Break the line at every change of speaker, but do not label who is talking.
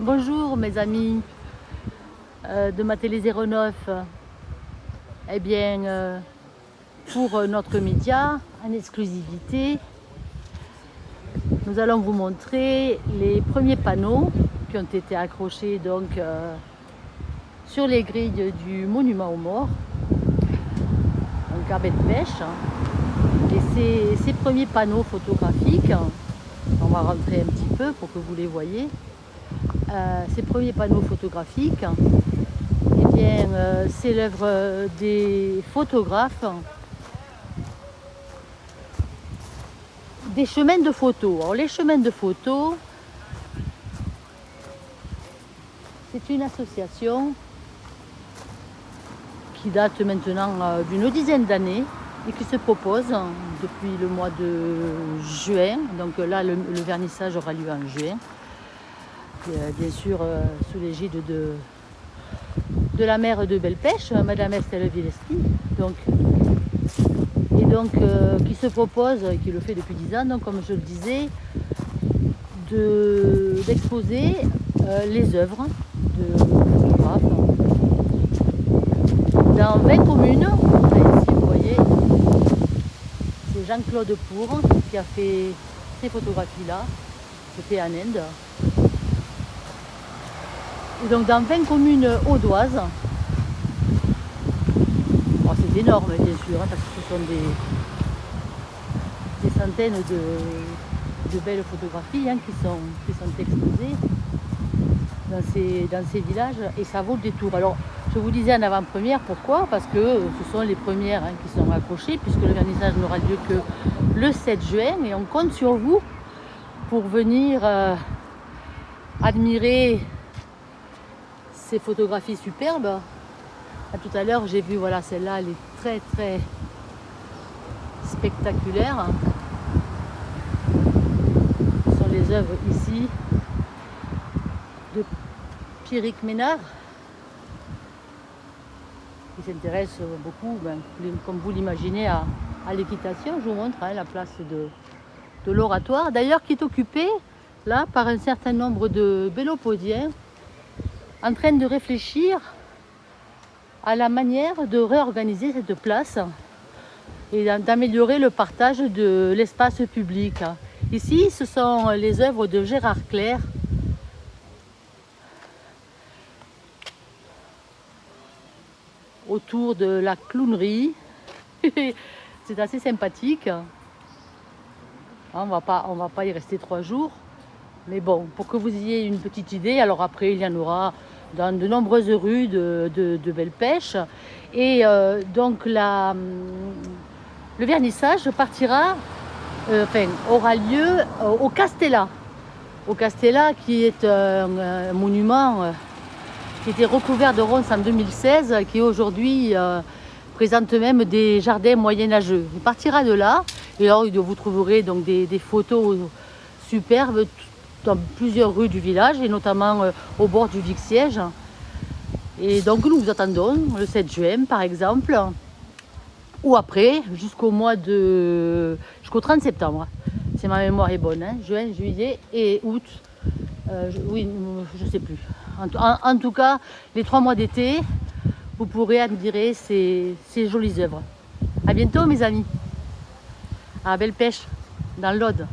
Bonjour mes amis de ma télé 09. Eh bien, pour notre média, en exclusivité, nous allons vous montrer les premiers panneaux qui ont été accrochés donc sur les grilles du monument aux morts, donc à Belpech. Et ces premiers panneaux photographiques, on va rentrer un petit peu pour que vous les voyez. Ces premiers panneaux photographiques, eh bien, c'est l'œuvre des photographes des chemins de photos. Alors, les chemins de photos, c'est une association qui date maintenant d'une dizaine d'années et qui se propose depuis le mois de juin. Donc là, le vernissage aura lieu en juin. Bien sûr, sous l'égide de la maire de Belpech, Madame Estelle Villesti, qui se propose, et qui le fait depuis 10 ans, donc, comme je le disais, d'exposer les œuvres de photographes dans 20 communes. Là, ici, vous voyez, c'est Jean-Claude Pour qui a fait ces photographies-là. C'était en Inde. Et donc dans 20 communes audoises. Oh, c'est énorme bien sûr, parce que ce sont des centaines de belles photographies qui sont exposées dans ces villages, et ça vaut le détour. Alors je vous disais en avant-première, pourquoi? Parce que ce sont les premières qui sont accrochées, puisque le vernissage n'aura lieu que le 7 juin, et on compte sur vous pour venir admirer ces photographies superbes. Tout à l'heure, j'ai vu, voilà, celle-là, elle est très très spectaculaire. Ce sont les œuvres ici de Pierrick Ménard, qui s'intéresse beaucoup, comme vous l'imaginez, à l'équitation. Je vous montre la place de l'oratoire, d'ailleurs, qui est occupée là par un certain nombre de bélopodiens en train de réfléchir à la manière de réorganiser cette place et d'améliorer le partage de l'espace public. Ici, ce sont les œuvres de Gérard Clair, autour de la clownerie. C'est assez sympathique. On va pas y rester 3 jours. Mais bon, pour que vous ayez une petite idée, alors après, il y en aura dans de nombreuses rues de Belpech. Et donc, le vernissage aura lieu au Castella. Au Castella, qui est un monument qui était recouvert de ronces en 2016, qui aujourd'hui présente même des jardins moyenâgeux. Il partira de là, et alors vous trouverez donc des photos superbes dans plusieurs rues du village, et notamment au bord du Vic-Siège. Et donc nous vous attendons le 7 juin par exemple, ou après, jusqu'au 30 septembre. Si ma mémoire est bonne, juin, juillet et août. Oui, je ne sais plus. En tout cas, les 3 mois d'été, vous pourrez admirer ces jolies œuvres. À bientôt mes amis, à Belpech, dans l'Aude.